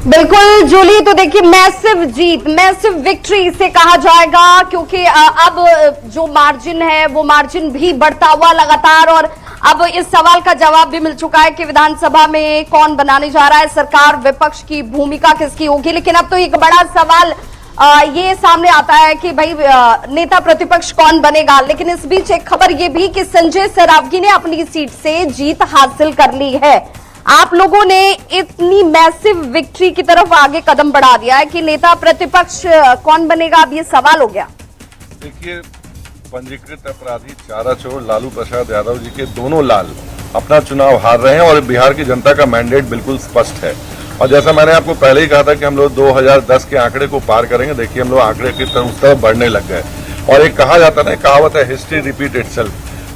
बिल्कुल जूली, तो देखिए मैसिव जीत, मैसिव विक्ट्री इसे कहा जाएगा, क्योंकि अब जो मार्जिन है वो मार्जिन भी बढ़ता हुआ लगातार। और अब इस सवाल का जवाब भी मिल चुका है कि विधानसभा में कौन बनाने जा रहा है सरकार, विपक्ष की भूमिका किसकी होगी। लेकिन अब तो एक बड़ा सवाल ये सामने आता है कि भाई नेता प्रतिपक्ष कौन बनेगा। लेकिन इस बीच एक खबर ये भी कि संजय सरावगी ने अपनी सीट से जीत हासिल कर ली है। आप लोगों ने इतनी मैसिव विक्ट्री की तरफ आगे कदम बढ़ा दिया है कि नेता प्रतिपक्ष कौन बनेगा, अब ये सवाल हो गया। देखिए, पंजीकृत अपराधी चारा चोर लालू प्रसाद यादव जी के दोनों लाल अपना चुनाव हार रहे हैं और बिहार की जनता का मैंडेट बिल्कुल स्पष्ट है। और जैसा मैंने आपको पहले ही कहा था कि हम लोग 2010 के आंकड़े को पार करेंगे, देखिए हम लोग आंकड़े की तरफ उस तरफ बढ़ने लग गए। और एक कहा जाता है, कहावत है, हिस्ट्री रिपीट इटसेल्फ।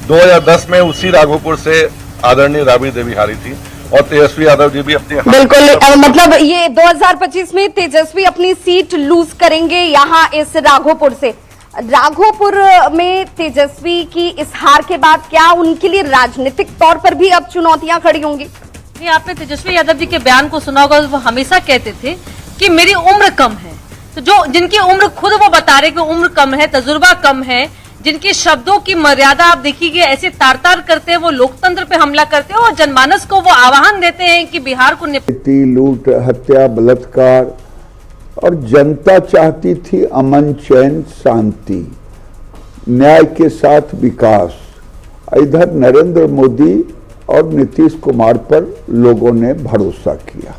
2010 में उसी राघोपुर से आदरणीय राबड़ी देवी हारी थी और तेजस्वी यादव जी भी अपनी, बिल्कुल मतलब ये 2025 में तेजस्वी अपनी सीट लूज करेंगे यहाँ इस राघोपुर से। राघोपुर में तेजस्वी की इस हार के बाद क्या उनके लिए राजनीतिक तौर पर भी अब चुनौतियां खड़ी होंगी? नहीं, आपने तेजस्वी यादव जी के बयान को सुना होगा, वो हमेशा कहते थे कि मेरी उम्र कम है। तो जो जिनकी उम्र खुद वो बता रहे कि उम्र कम है, तजुर्बा कम है, जिनके शब्दों की मर्यादा आप देखिए ऐसे तार तार करते हैं, वो लोकतंत्र पे हमला करते हैं और जनमानस को वो आह्वान देते हैं कि बिहार को लूट, हत्या, बलात्कार, और जनता चाहती थी अमन, चैन, शांति, न्याय के साथ विकास। इधर नरेंद्र मोदी और नीतीश कुमार पर लोगों ने भरोसा किया।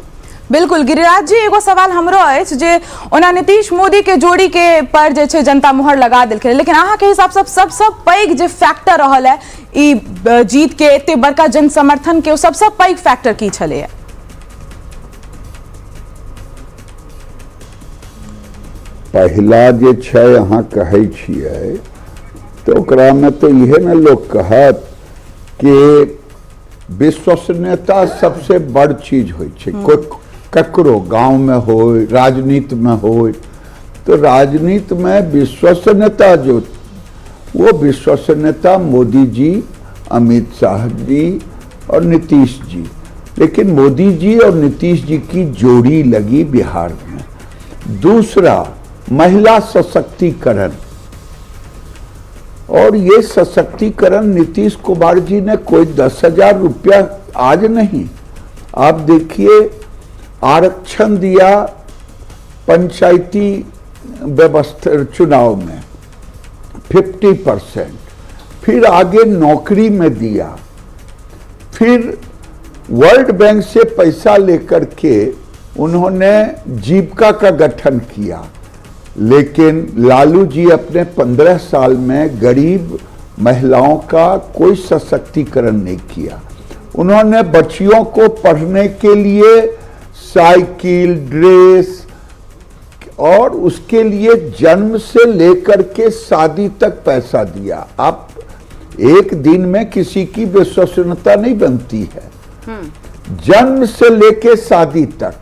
बिल्कुल गिरिराज जी, एगो सवाल हमरो अछि जे ओना नीतीश मोदी के जोड़ी के पर जे छै जनता मुहर लगा देलकै, लेकिन अहाँ के हिसाब से सबसे पैघ जे फैक्टर रहल है ई जीत के, एते बड़का जन समर्थन के, सबसे पैघ फैक्टर की छले? पहला जे छै अहाँ कहै छियै तो ओकरा में तो इहे न लोग कहत कि विश्वसनीयता सबसे बड़ चीज होइ छै। कोई ककरो गांव में हो, राजनीति में हो, तो राजनीति में विश्वसनीयता जो, वो विश्वसनीयता मोदी जी, अमित शाह जी और नीतीश जी। लेकिन मोदी जी और नीतीश जी की जोड़ी लगी बिहार में। दूसरा, महिला सशक्तिकरण, और ये सशक्तिकरण नीतीश कुमार जी ने कोई 10,000 रुपया आज नहीं, आप देखिए आरक्षण दिया पंचायती व्यवस्था चुनाव में 50%, फिर आगे नौकरी में दिया, फिर वर्ल्ड बैंक से पैसा लेकर के उन्होंने जीविका का गठन किया। लेकिन लालू जी अपने 15 साल में गरीब महिलाओं का कोई सशक्तिकरण नहीं किया। उन्होंने बच्चियों को पढ़ने के लिए साइकिल, ड्रेस और उसके लिए जन्म से लेकर के शादी तक पैसा दिया। आप एक दिन में किसी की विश्वसनीयता नहीं बनती है। जन्म से लेके शादी तक,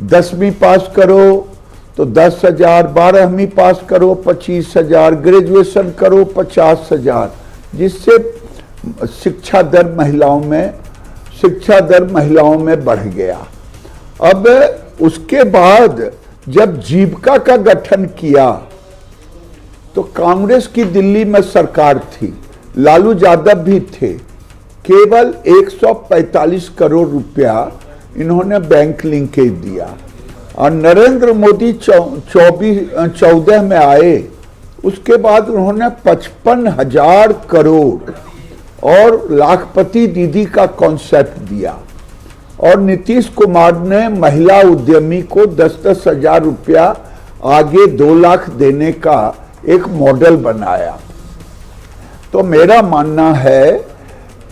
10वीं पास करो तो 10,000, 12वीं पास करो 25,000, ग्रेजुएशन करो 50,000, जिससे शिक्षा दर महिलाओं में बढ़ गया। अब उसके बाद जब जीविका का गठन किया तो कांग्रेस की दिल्ली में सरकार थी, लालू यादव भी थे, केवल 145 करोड़ रुपया इन्होंने बैंक लिंकेज दिया। और नरेंद्र मोदी 14 में आए, उसके बाद उन्होंने 55,000 करोड़ और लाखपति दीदी का कॉन्सेप्ट दिया। और नीतीश कुमार ने महिला उद्यमी को 10-10 हजार रुपया आगे 2 लाख देने का एक मॉडल बनाया। तो मेरा मानना है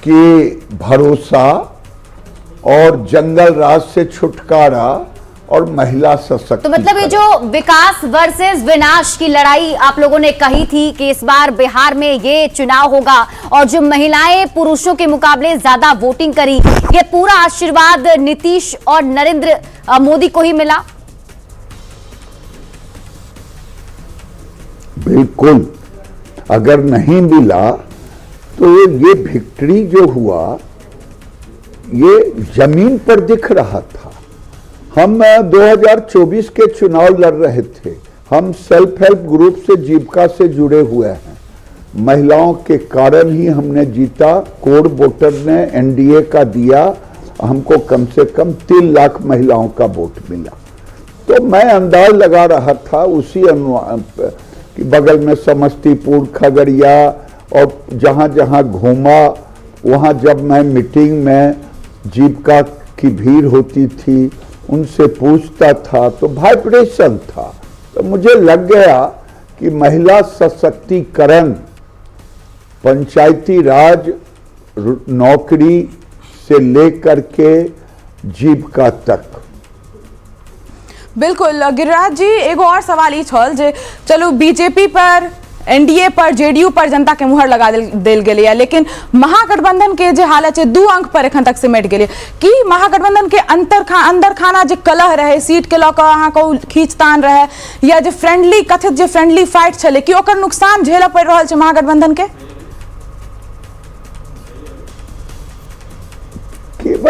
कि भरोसा और जंगल राज से छुटकारा और महिला सशक्तिकरण। तो मतलब ये जो विकास वर्सेस विनाश की लड़ाई आप लोगों ने कही थी कि इस बार बिहार में ये चुनाव होगा और जो महिलाएं पुरुषों के मुकाबले ज्यादा वोटिंग करी, ये पूरा आशीर्वाद नीतीश और नरेंद्र मोदी को ही मिला? बिल्कुल, अगर नहीं मिला तो ये विक्ट्री जो हुआ ये जमीन पर दिख रहा था। हम 2024 के चुनाव लड़ रहे थे। हम सेल्फ हेल्प ग्रुप से जीविका से जुड़े हुए हैं। महिलाओं के कारण ही हमने जीता। कोर वोटर ने एनडीए का दिया, हमको कम से कम 3 लाख महिलाओं का वोट मिला। तो मैं अंदाज लगा रहा था उसी कि बगल में समस्तीपुर, खगड़िया और जहां जहां घूमा वहां जब मैं मीटिंग में जीविका की भीड़ होती थी, उनसे पूछता था तो वाइब्रेशन था। तो मुझे लग गया कि महिला सशक्तिकरण, पंचायती राज, नौकरी से लेकर के जीविका तक। बिल्कुल गिरिराज जी, एगो और सवाल ई छल जे चलो बीजेपी पर, एनडीए पर, जेडीयू पर जनता के मुहर लगा देल गेलै है, लेकिन महागठबंधन के जे हालत है 2 अंक पर एखन तक सिमट गेलै कि महागठबंधन के अंदर खाना जे कलह रहे, सीट के लऽ कऽ अहाँ को खींचतान रहे, या जे फ्रेंडली कथित जे फ्रेंडली फाइट छलै कि ओकर नुकसान झेलऽ पड़ि रहल छै महागठबंधन के?